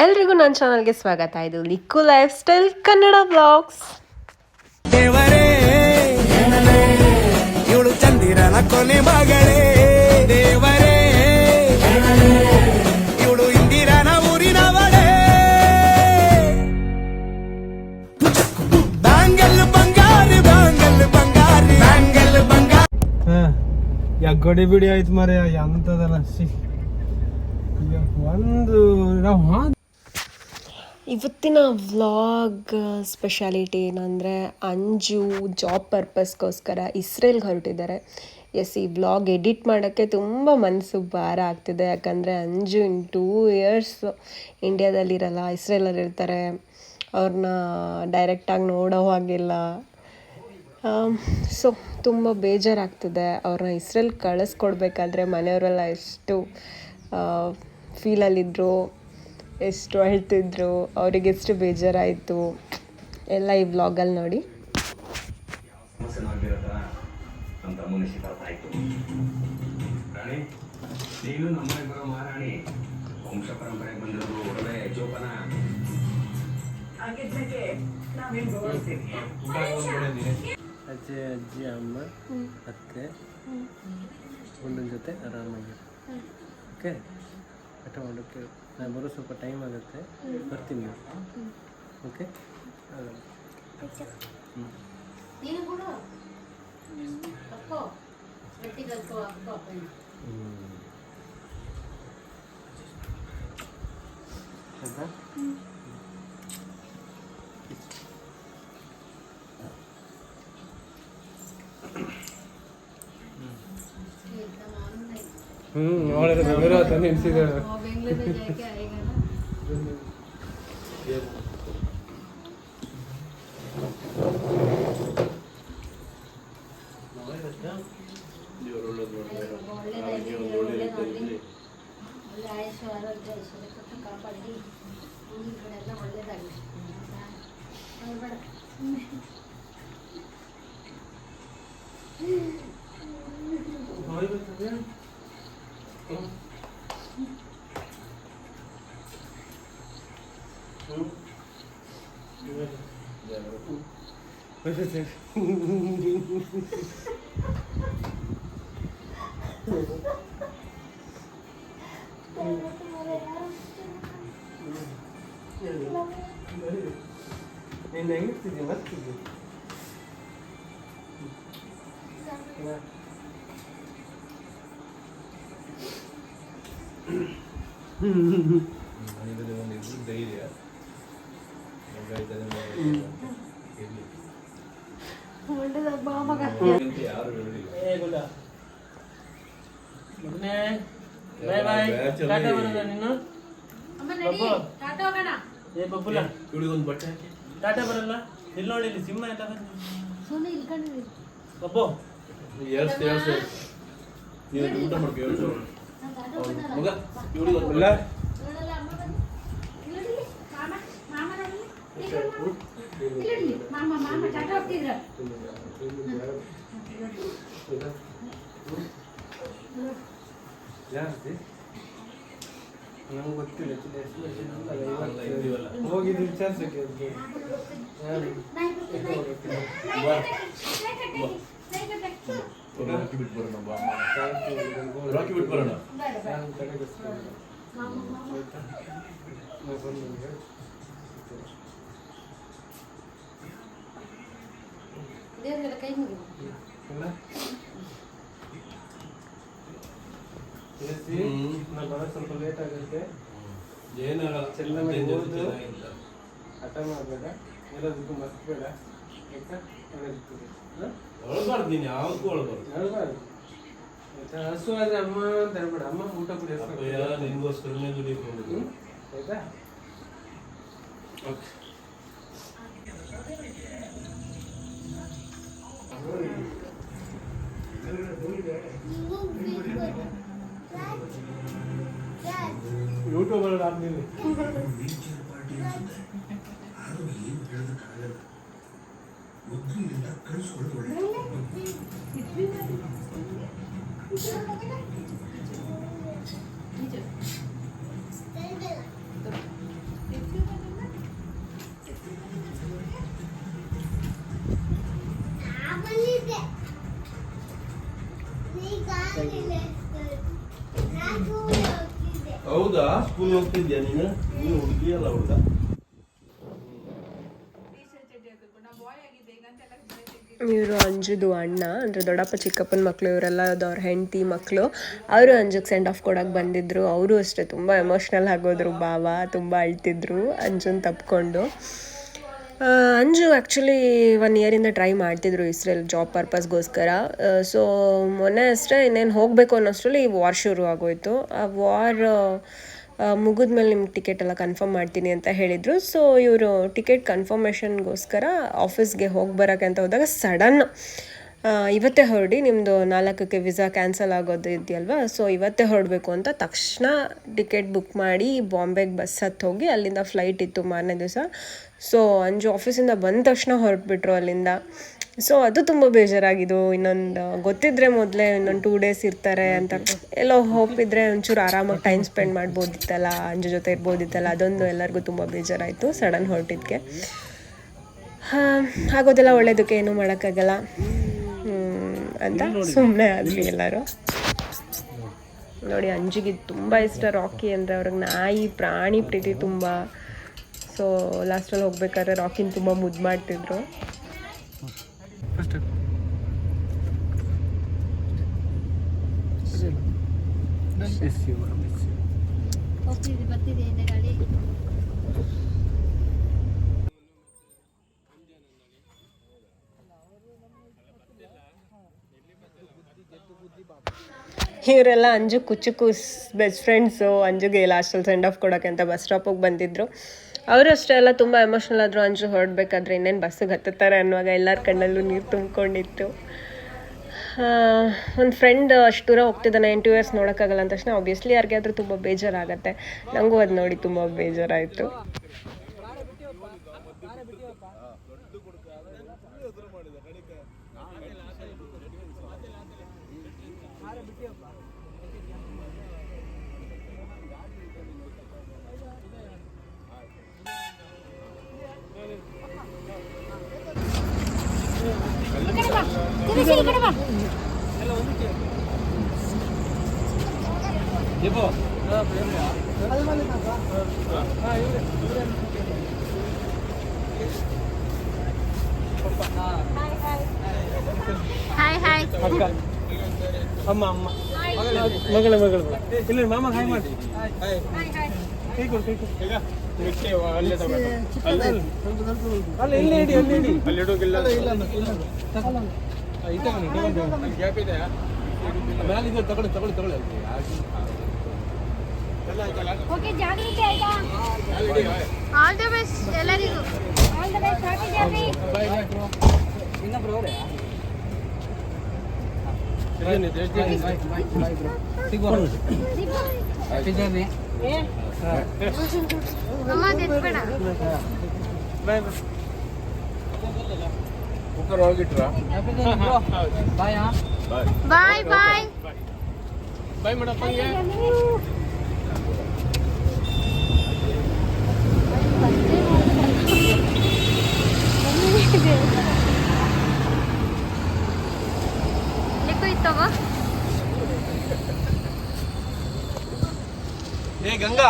ಎಲ್ರಿಗೂ ನನ್ನ ಚಾನಲ್ಗೆ ಸ್ವಾಗತ. ಇದು ಲಿಕ್ಕು ಲೈಫ್ ಸ್ಟೈಲ್ ಕನ್ನಡ ವ್ಲಾಗ್ಸ್. ದೇವರೇ ಇವಳು ಚಂದಿರನ ಕೊನೆ ಮಗಳೇ, ದೇವರೇ ಇವಳು ಇಂದಿರನ ಊರಿನವಳೇ. ಬ್ಯಾಂಗಲ್ ಬಂಗಾರಿ ಬ್ಯಾಂಗಲ್ ಬಂಗಾರಿ ಬ್ಯಾಂಗಲ್ ಬಂಗಾರಿ. ಗಡಿ ಬಿಡಿ ಆಯ್ತು ಮರ ಎಂತದಲ್ಲ ಒಂದು ಇವತ್ತಿನ ವ್ಲಾಗ್ ಸ್ಪೆಷಾಲಿಟಿ ಏನಂದರೆ, ಅಂಜು ಜಾಬ್ ಪರ್ಪಸ್ಗೋಸ್ಕರ ಇಸ್ರೇಲ್ಗೆ ಹೊರಟಿದ್ದಾರೆ. ಈ ವ್ಲಾಗ್ ಎಡಿಟ್ ಮಾಡೋಕ್ಕೆ ತುಂಬ ಮನಸ್ಸು ಭಾರ ಆಗ್ತಿದೆ. ಯಾಕಂದರೆ ಅಂಜು ಇನ್ 2 years ಇಂಡಿಯಾದಲ್ಲಿರಲ್ಲ, ಇಸ್ರೇಲಲ್ಲಿ ಇರ್ತಾರೆ. ಅವ್ರನ್ನ ಡೈರೆಕ್ಟಾಗಿ ನೋಡೋ ಹಾಗಿಲ್ಲ. ಸೊ ತುಂಬ ಬೇಜಾರಾಗ್ತಿದೆ. ಅವ್ರನ್ನ ಇಸ್ರೇಲ್ ಕಳಿಸ್ಕೊಡ್ಬೇಕಾದ್ರೆ ಮನೆಯವರೆಲ್ಲ ಎಷ್ಟು ಫೀಲಲ್ಲಿದ್ದರು, ಎಷ್ಟು ಅಳ್ತಿದ್ರು, ಅವ್ರಿಗೆ ಎಷ್ಟು ಬೇಜಾರಾಯಿತು ಎಲ್ಲ ಈ ವ್ಲಾಗಲ್ಲಿ ನೋಡಿ. ಅಜ್ಜಿ ಅಮ್ಮ ಅತ್ತೆ ಒಂದೊಂದು ಜೊತೆ ಆರಾಮಾಗಿ ಓಕೆ. ಆಟ ಮಾಡೋಕ್ಕೆ ನಾನು ಬರೋ ಸ್ವಲ್ಪ ಟೈಮ್ ಆಗುತ್ತೆ, ಬರ್ತೀನಿ ಓಕೆ. ಅವಳ ಬೆಂಗಳೂರು ನೆನೆಸಿದ್ದಾಳೆ. ನೀನು ಹೆಂಗಿರ್ತಿದ್ದಿ ಮರ್ತಿದ್ದಿ ಧೈರ್ಯ ಟಾಟಾ ಬರಲ್ಲ. ಇಲ್ಲಿ ನೋಡಿ, ಇಲ್ಲಿ ಸಿಂಹ ಎಲ್ಲ ಅಪ್ಪೋ ಊಟ ಮಾಡ್ಕೊ ಜಾಸ್ತಿ ನಮ್ಗೆ ಗೊತ್ತಿಲ್ಲ. ಹೋಗಿದ್ದು ವಿಚಾರಿಸಕ್ಕೆ ರಾಕಿ ಬಿಟ್ಟು ಬರೋಣ. ಸ್ವಲ್ಪ ಲೇಟ್ ಆಗುತ್ತೆ. ಏನಾಗಲ್ಲ, ಚೆನ್ನಾಗಿ ಓದು, ಹಠ ಮಾಡಬೇಡ, ಎಲ್ಲದಕ್ಕೂ ಮರ್ತ್ಬೇಡ. ಒಳಬಾರ್ದು, ನೀನು ಯಾವತ್ತೂ ಒಳಬಾರ್ದು. ಹಸು ಆದ್ರೆ ಅಮ್ಮ ಅಂತ ಹೇಳ್ಬೇಡ. ಅಮ್ಮ ಊಟ ಕುಡಿ, ನಿನ್ಗೋಸ್ಕರನೇ ದುಡಿಕೊಂಡು ಆಯ್ತಾ. ಓಕೆ. ಯೂಟ್ಯೂಬಲ್ಲಿ ಹಾಕ್ತೀನಿ. ಹೌದಾ ಸ್ಕೂಲ್ ಹೋಗ್ತಿದ್ಯಾ ನೀನು ಹುಡುಗಿ ಅಲ್ಲ ಹುಡುಗ ಇವರು ಅಂಜುದು ಅಣ್ಣ ಅಂದರೆ ದೊಡ್ಡಪ್ಪ ಚಿಕ್ಕಪ್ಪನ ಮಕ್ಕಳು ಇವರೆಲ್ಲ ಅವ್ರ ಹೆಂಡತಿ ಮಕ್ಕಳು ಅವರು ಅಂಜುಗೆ ಸೆಂಡ್ ಆಫ್ ಕೊಡೋಕೆ ಬಂದಿದ್ದರು. ಅವರು ಅಷ್ಟೇ ತುಂಬ ಎಮೋಷ್ನಲ್ ಆಗೋದ್ರು. ಭಾವ ತುಂಬ ಅಳ್ತಿದ್ರು ಅಂಜುನ ತಪ್ಕೊಂಡು. ಅಂಜು ಆ್ಯಕ್ಚುಲಿ 1 ಇಯರಿಂದ ಟ್ರೈ ಮಾಡ್ತಿದ್ರು ಇಸ್ರೇಲ್ ಜಾಬ್ ಪರ್ಪಸ್ಗೋಸ್ಕರ. ಸೊ ಮೊನ್ನೆ ಅಷ್ಟೇ ಇನ್ನೇನು ಹೋಗಬೇಕು ಅನ್ನೋಷ್ಟರಲ್ಲಿ ಈ ವಾರ್ ಶುರು ಆಗೋಯಿತು. ಆ ವಾರ್ ಮುಗಿದ್ಮೇಲೆ ನಿಮ್ಗೆ ಟಿಕೆಟ್ ಎಲ್ಲ ಕನ್ಫರ್ಮ್ ಮಾಡ್ತೀನಿ ಅಂತ ಹೇಳಿದರು. ಸೊ ಇವರು ಟಿಕೆಟ್ ಕನ್ಫರ್ಮೇಷನ್ಗೋಸ್ಕರ ಆಫೀಸ್ಗೆ ಹೋಗಿ ಬರೋಕ್ಕೆ ಅಂತ ಹೋದಾಗ ಸಡನ್ ಇವತ್ತೇ ಹೊರಡಿ ನಿಮ್ಮದು 4ಕ್ಕೆ ವಿಸಾ ಕ್ಯಾನ್ಸಲ್ ಆಗೋದು ಇದೆಯಲ್ವ, ಸೊ ಇವತ್ತೇ ಹೊರಡಬೇಕು ಅಂತ ತಕ್ಷಣ ಟಿಕೆಟ್ ಬುಕ್ ಮಾಡಿ ಬಾಂಬೆಗೆ ಬಸ್ ಹತ್ತಿ ಹೋಗಿ ಅಲ್ಲಿಂದ ಫ್ಲೈಟ್ ಇತ್ತು ಮಾರನೇ ದಿವಸ. ಸೊ ಅಂಜು ಆಫೀಸಿಂದ ಬಂದ ತಕ್ಷಣ ಹೊರಟ್ಬಿಟ್ರು ಅಲ್ಲಿಂದ. ಸೊ ಅದು ತುಂಬ ಬೇಜಾರಾಗಿದ್ದು. ಇನ್ನೊಂದು ಗೊತ್ತಿದ್ದರೆ ಮೊದಲೇ ಇನ್ನೊಂದು 2 ಡೇಸ್ ಇರ್ತಾರೆ ಅಂತ ಎಲ್ಲೋ ಹೋಪಿದ್ರೆ ಒಂಚೂರು ಆರಾಮಾಗಿ ಟೈಮ್ ಸ್ಪೆಂಡ್ ಮಾಡ್ಬೋದಿತ್ತಲ್ಲ, ಅಂಜು ಜೊತೆ ಇರ್ಬೋದಿತ್ತಲ್ಲ. ಅದೊಂದು ಎಲ್ಲರಿಗೂ ತುಂಬ ಬೇಜಾರಾಯಿತು ಸಡನ್ ಹೊರಟಿದ್ದಕ್ಕೆ. ಆಗೋದೆಲ್ಲ ಒಳ್ಳೇದಕ್ಕೆ ಏನೂ ಮಾಡೋಕ್ಕಾಗಲ್ಲ ಅಂತ ಸುಮ್ಮನೆ ಆದ್ವಿ ಎಲ್ಲರೂ. ನೋಡಿ ಅಂಜಿಗೆ ತುಂಬ ಇಷ್ಟ ರಾಕಿ ಅಂದರೆ, ಅವ್ರಿಗೆ ನಾಯಿ ಪ್ರಾಣಿ ಪ್ರೀತಿ ತುಂಬ. ಸೊ ಲಾಸ್ಟಲ್ಲಿ ಹೋಗ್ಬೇಕಾದ್ರೆ ರಾಕಿನ ತುಂಬ ಮುದ್ದು ಮಾಡ್ತಿದ್ರು. ಇವರೆಲ್ಲ ಅಂಜು ಕುಚುಕೂಸ್ ಬೆಸ್ಟ್ ಫ್ರೆಂಡ್ಸು. ಅಂಜುಗೆ ಲಾಸ್ಟಲ್ಲಿ ಸೆಂಡ್ ಆಫ್ ಕೊಡೋಕ್ಕೆ ಅಂತ ಬಸ್ ಸ್ಟಾಪಿಗೆ ಬಂದಿದ್ದರು. ಅವರು ಅಷ್ಟೇ ಎಲ್ಲ ತುಂಬ ಎಮೋಷ್ನಲ್ ಆದರು. ಅಂಜು ಹೊರಡ್ಬೇಕಾದ್ರೆ ಇನ್ನೇನು ಬಸ್ಸಿಗೆ ಹತ್ತುತ್ತಾರೆ ಅನ್ನುವಾಗ ಎಲ್ಲರ ಕಣ್ಣಲ್ಲೂ ನೀರು ತುಂಬಿಕೊಂಡಿತ್ತು. ಒಂದು ಫ್ರೆಂಡ್ ಅಷ್ಟು ದೂರ ಹೋಗ್ತಿದ್ದಾನೆ, 2 ಇಯರ್ಸ್ ನೋಡೋಕ್ಕಾಗಲ್ಲ ಅಂದ ತಕ್ಷಣ ಆಬ್ವಿಯಸ್ಲಿ ಯಾರಿಗಾದ್ರೂ ತುಂಬ ಬೇಜಾರಾಗತ್ತೆ. ನನಗೂ ಅದು ನೋಡಿ ತುಂಬ ಬೇಜಾರಾಯಿತು. ಹಾಯ್ ಹಾಯ್ ಅಮ್ಮ ಅಮ್ಮ ಮಗಳ ಮಗಳು ಇಲ್ಲ ಮಾಮ ಹಾಯ್ ಮಾಡಿ ಕೈ ಕೊಡು ಅಲ್ಲ ಇಲ್ಲಿ ಇಡಿ ಅಲ್ಲಿ ಇಡೋಗಿಲ್ಲ ಗ್ಯಾಪ್ ಇದೆ ಮೇಲೆ ಇದೆ ತಗೊಳ್ಳಿ ಓಕೆ ಜಾಗೃತಿ ಆಯ್ತಾ ಆಲ್ ದಿ ಬೆಸ್ಟ್ ಎಲ್ಲರಿಗೂ all the best happy journey bye bye ಇನ್ನ ಬ್ರೋ ಅವರೇ ಹ್ಯಾಪಿ ಜರ್ನಿ ಅಮ್ಮ ನೆನ್ಬೇಡ ಬೈ ಬೈ ಕುಕ್ಕರ್ ಹೋಗಿಟ್ರಾ happy journey bro bye bye bye bye ಮೇಡಪ್ಪಂಗೆ ತಗೋ ಏ ಗಂಗಾ.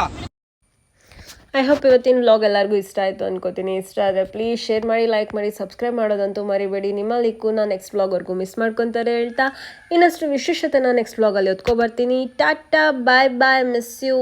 ಐ ಹೋಪ್ ಇವತ್ತಿನ ವ್ಲಾಗ್ ಎಲ್ಲರಿಗೂ ಇಷ್ಟ ಆಯಿತು ಅನ್ಕೋತೀನಿ. ಇಷ್ಟ ಆದರೆ ಪ್ಲೀಸ್ ಶೇರ್ ಮಾಡಿ, ಲೈಕ್ ಮಾಡಿ, ಸಬ್ಸ್ಕ್ರೈಬ್ ಮಾಡೋದಂತೂ ಮರಿಬೇಡಿ. ನಿಮ್ಮ ಲಿಕ್ಕು ನೆಕ್ಸ್ಟ್ ವ್ಲಾಗ್ವರೆಗೂ ಮಿಸ್ ಮಾಡ್ಕೊತಾರೆ ಹೇಳ್ತಾ ಇನ್ನಷ್ಟು ವಿಶೇಷತೆ ನಾನು ನೆಕ್ಸ್ಟ್ ವ್ಲಾಗಲ್ಲಿ ಹೊತ್ಕೊಬರ್ತೀನಿ. Tata bye bye, miss you.